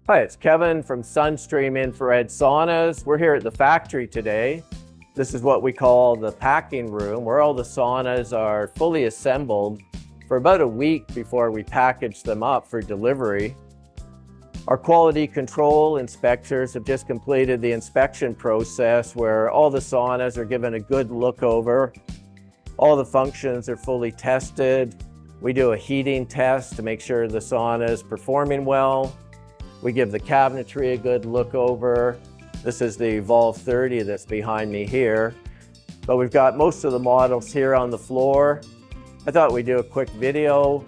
Hi, it's Kevin from Sun Stream Infrared Saunas. We're here at the factory today. This is what we call the packing room, where all the saunas are fully assembled for about a week before we package them up for delivery. Our quality control inspectors have just completed the inspection process where all the saunas are given a good look over. All the functions are fully tested. We do a heating test to make sure the sauna is performing well. We give the cabinetry a good look over. This is the Evolve 30 that's behind me here. But we've got most of the models here on the floor. I thought we'd do a quick video,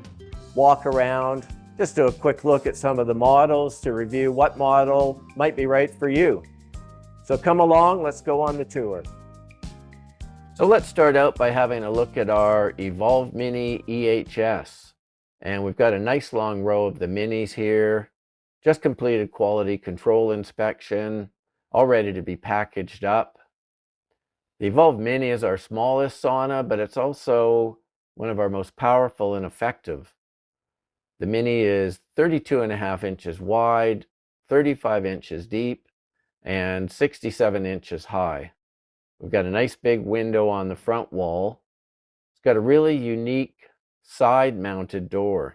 walk around, just do a quick look at some of the models to review what model might be right for you. So come along, let's go on the tour. So let's start out by having a look at our Evolve Mini EHS. And we've got a nice long row of the minis here. Just completed quality control inspection, all ready to be packaged up. The Evolve Mini is our smallest sauna, but it's also one of our most powerful and effective. The Mini is 32.5 inches wide, 35 inches deep, and 67 inches high. We've got a nice big window on the front wall. It's got a really unique side-mounted door.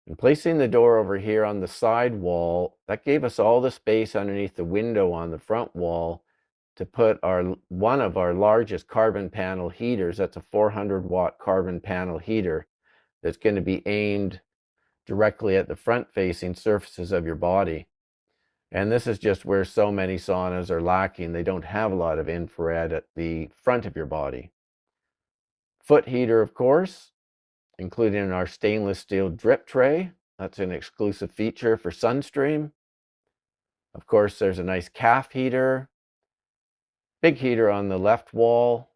And placing the door over here on the side wall, that gave us all the space underneath the window on the front wall to put one of our largest carbon panel heaters. That's a 400-watt carbon panel heater that's going to be aimed directly at the front-facing surfaces of your body. And this is just where so many saunas are lacking. They don't have a lot of infrared at the front of your body. Foot heater, of course, including our stainless steel drip tray. That's an exclusive feature for Sun Stream. Of course, there's a nice calf heater, big heater on the left wall,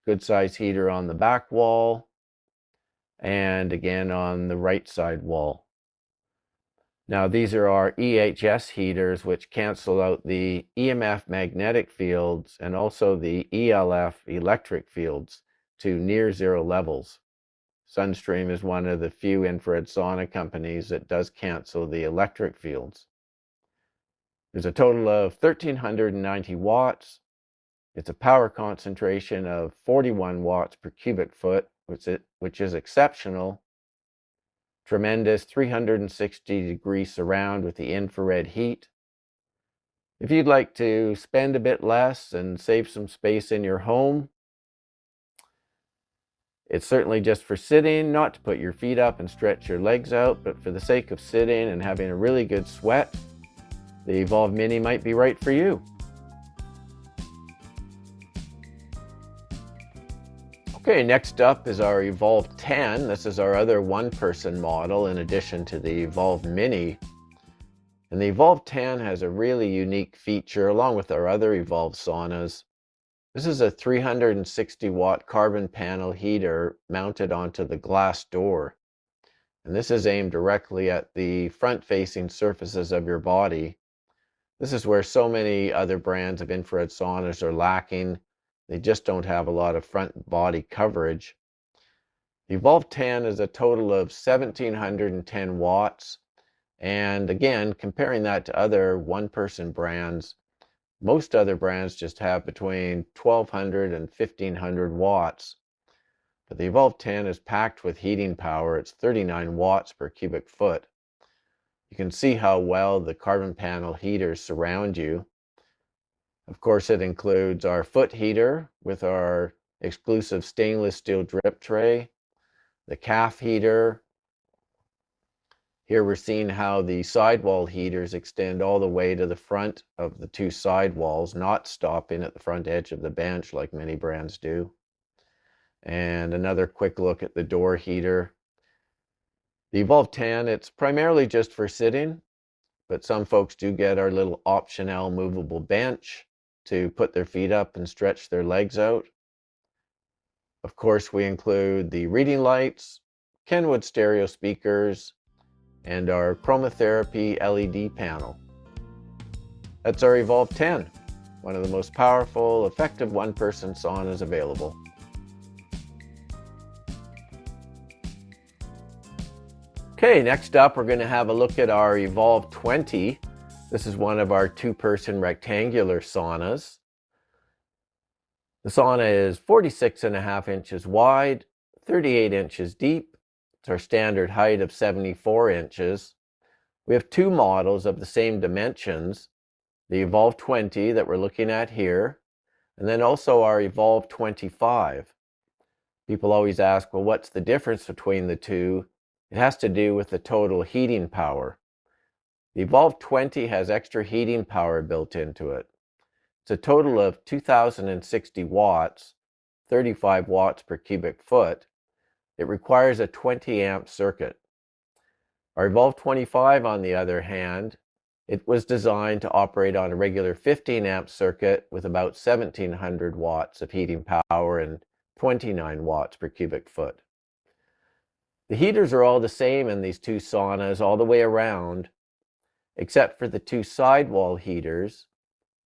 good size heater on the back wall, and again on the right side wall. Now these are our EHS heaters, which cancel out the EMF magnetic fields and also the ELF electric fields to near zero levels. Sun Stream is one of the few infrared sauna companies that does cancel the electric fields. There's a total of 1,390 watts. It's a power concentration of 41 watts per cubic foot, which is exceptional. Tremendous 360-degree surround with the infrared heat. If you'd like to spend a bit less and save some space in your home, it's certainly just for sitting, not to put your feet up and stretch your legs out, but for the sake of sitting and having a really good sweat, the Evolve Mini might be right for you. Okay, next up is our Evolve 10. This is our other one-person model in addition to the Evolve Mini. And the Evolve 10 has a really unique feature along with our other Evolve saunas. This is a 360-watt carbon panel heater mounted onto the glass door. And this is aimed directly at the front-facing surfaces of your body. This is where so many other brands of infrared saunas are lacking. They just don't have a lot of front body coverage. The Evolve 10 is a total of 1,710 watts. And again, comparing that to other one-person brands, most other brands just have between 1,200 and 1,500 watts. But the Evolve 10 is packed with heating power. It's 39 watts per cubic foot. You can see how well the carbon panel heaters surround you. Of course, it includes our foot heater with our exclusive stainless steel drip tray, the calf heater. Here we're seeing how the sidewall heaters extend all the way to the front of the two sidewalls, not stopping at the front edge of the bench like many brands do. And another quick look at the door heater. The Evolve 10, it's primarily just for sitting, but some folks do get our little optional movable bench to put their feet up and stretch their legs out. Of course, we include the reading lights, Kenwood stereo speakers, and our chromotherapy LED panel. That's our Evolve 10, one of the most powerful, effective one-person saunas available. Okay, next up we're going to have a look at our Evolve 20. This is one of our two-person rectangular saunas. The sauna is 46.5 inches wide, 38 inches deep. It's our standard height of 74 inches. We have two models of the same dimensions, the Evolve 20 that we're looking at here, and then also our Evolve 25. People always ask, well, what's the difference between the two? It has to do with the total heating power. The Evolve 20 has extra heating power built into it. It's a total of 2,060 watts, 35 watts per cubic foot. It requires a 20 amp circuit. Our Evolve 25, on the other hand, it was designed to operate on a regular 15 amp circuit with about 1,700 watts of heating power and 29 watts per cubic foot. The heaters are all the same in these two saunas all the way around, except for the two sidewall heaters.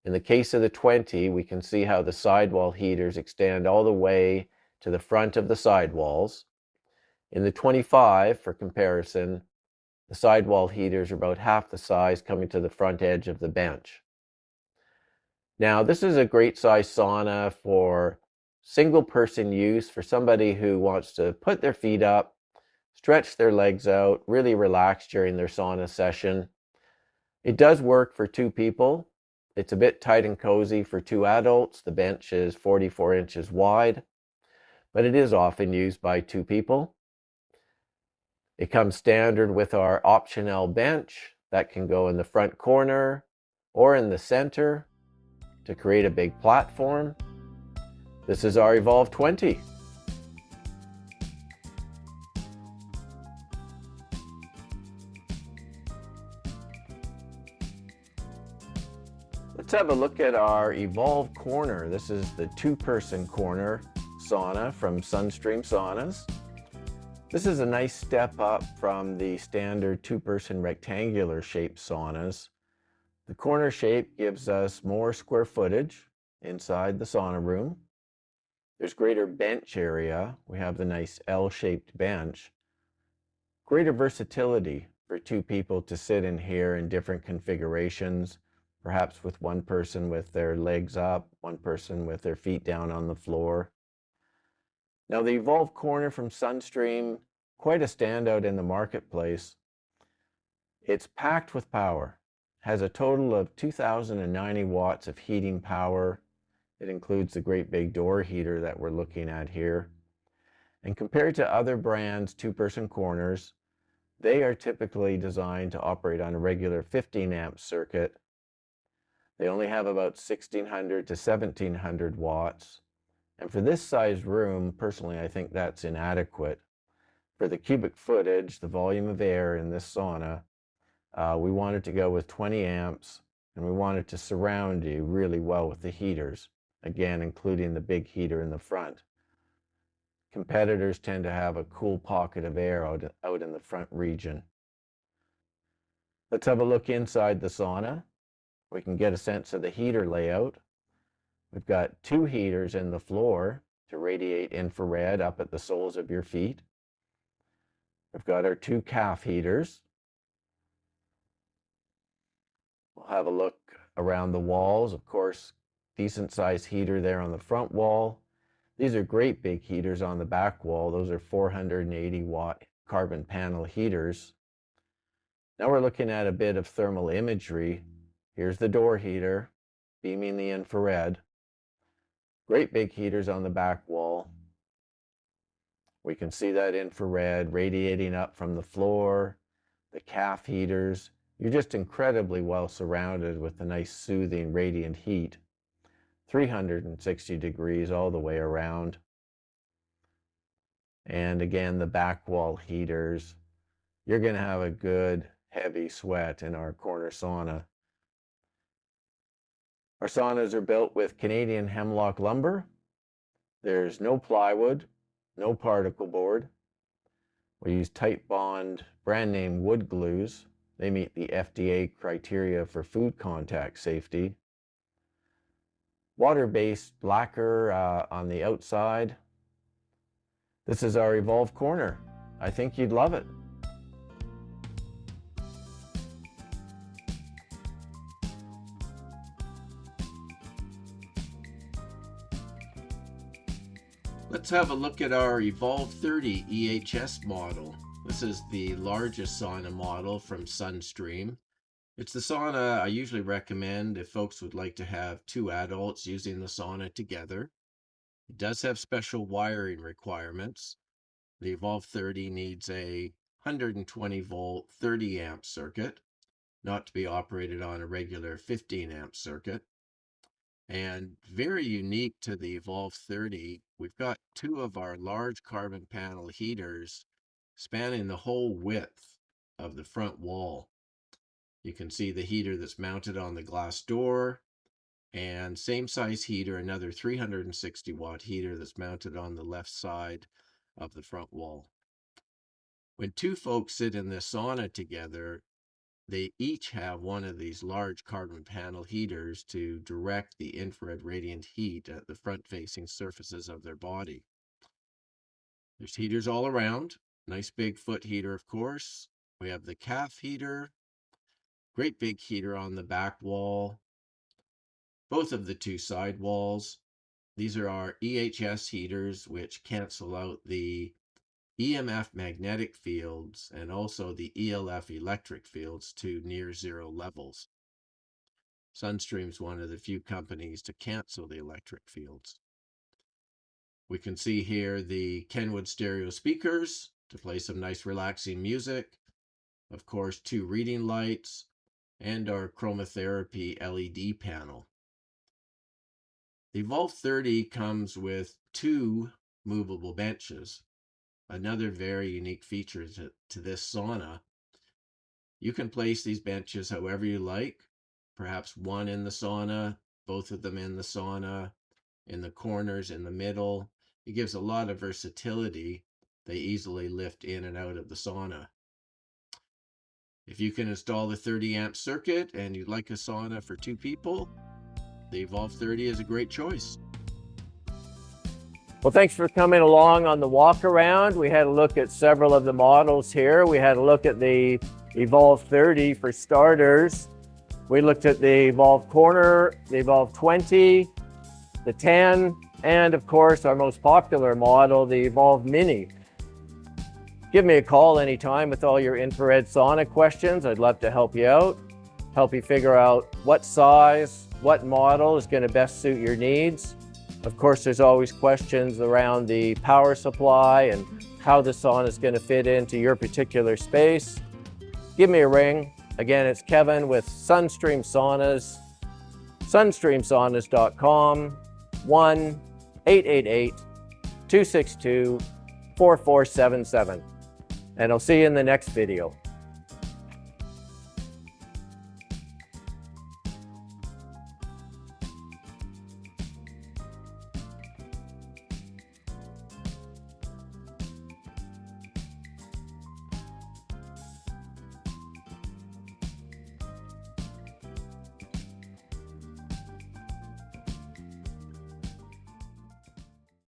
In the case of the 20, we can see how the sidewall heaters extend all the way to the front of the sidewalls. In the 25, for comparison, the sidewall heaters are about half the size, coming to the front edge of the bench. Now, this is a great size sauna for single person use, for somebody who wants to put their feet up, stretch their legs out, really relax during their sauna session. It does work for two people. It's a bit tight and cozy for two adults. The bench is 44 inches wide, but it is often used by two people. It comes standard with our optional bench that can go in the front corner or in the center to create a big platform. This is our Evolve 20. Let's have a look at our Evolve Corner. This is the two-person corner sauna from Sun Stream Saunas. This is a nice step up from the standard two-person rectangular shaped saunas. The corner shape gives us more square footage inside the sauna room. There's greater bench area. We have the nice L-shaped bench. Greater versatility for two people to sit in here in different configurations, perhaps with one person with their legs up, one person with their feet down on the floor. Now, the Evolve Corner from Sun Stream, quite a standout in the marketplace. It's packed with power, has a total of 2,090 watts of heating power. It includes the great big door heater that we're looking at here. And compared to other brands' two-person corners, they are typically designed to operate on a regular 15 amp circuit. They only have about 1,600 to 1,700 watts. And for this size room, personally, I think that's inadequate. For the cubic footage, the volume of air in this sauna, we wanted to go with 20 amps, and we wanted to surround you really well with the heaters, again, including the big heater in the front. Competitors tend to have a cool pocket of air out in the front region. Let's have a look inside the sauna. We can get a sense of the heater layout. We've got two heaters in the floor to radiate infrared up at the soles of your feet. We've got our two calf heaters. We'll have a look around the walls. Of course, decent sized heater there on the front wall. These are great big heaters on the back wall. Those are 480 watt carbon panel heaters. Now we're looking at a bit of thermal imagery. Here's the door heater, beaming the infrared. Great big heaters on the back wall. We can see that infrared radiating up from the floor, the calf heaters. You're just incredibly well surrounded with the nice soothing radiant heat. 360 degrees all the way around. And again, the back wall heaters. You're going to have a good heavy sweat in our corner sauna. Our saunas are built with Canadian hemlock lumber. There's no plywood, no particle board. We use tight bond brand name wood glues. They meet the FDA criteria for food contact safety. Water-based lacquer on the outside. This is our Evolve Corner. I think you'd love it. Let's have a look at our Evolve 30 EHS model. This is the largest sauna model from Sun Stream. It's the sauna I usually recommend if folks would like to have two adults using the sauna together. It does have special wiring requirements. The Evolve 30 needs a 120 volt 30 amp circuit, not to be operated on a regular 15 amp circuit. And very unique to the Evolve 30, we've got two of our large carbon panel heaters spanning the whole width of the front wall. You can see the heater that's mounted on the glass door, and same size heater, another 360 watt heater that's mounted on the left side of the front wall. When two folks sit in this sauna together, they each have one of these large carbon panel heaters to direct the infrared radiant heat at the front-facing surfaces of their body. There's heaters all around. Nice big foot heater, of course. We have the calf heater, great big heater on the back wall, both of the two side walls. These are our EHS heaters, which cancel out the EMF magnetic fields and also the ELF electric fields to near zero levels. Sunstream's one of the few companies to cancel the electric fields. We can see here the Kenwood stereo speakers to play some nice relaxing music. Of course, two reading lights and our chromotherapy LED panel. The Evolve 30 comes with two movable benches. Another very unique feature to this sauna. You can place these benches however you like, perhaps one in the sauna, both of them in the sauna, in the corners, in the middle. It gives a lot of versatility. They easily lift in and out of the sauna. If you can install the 30 amp circuit and you'd like a sauna for two people, the Evolve 30 is a great choice. Well, thanks for coming along on the walk around. We had a look at several of the models here. We had a look at the Evolve 30 for starters. We looked at the Evolve Corner, the Evolve 20, the 10, and of course our most popular model, the Evolve Mini. Give me a call anytime with all your infrared sauna questions. I'd love to help you out, help you figure out what size, what model is going to best suit your needs. Of course, there's always questions around the power supply and how the sauna is going to fit into your particular space. Give me a ring. Again, it's Kevin with Sun Stream Saunas, sunstreamsaunas.com, 1-888-262-4477. And I'll see you in the next video.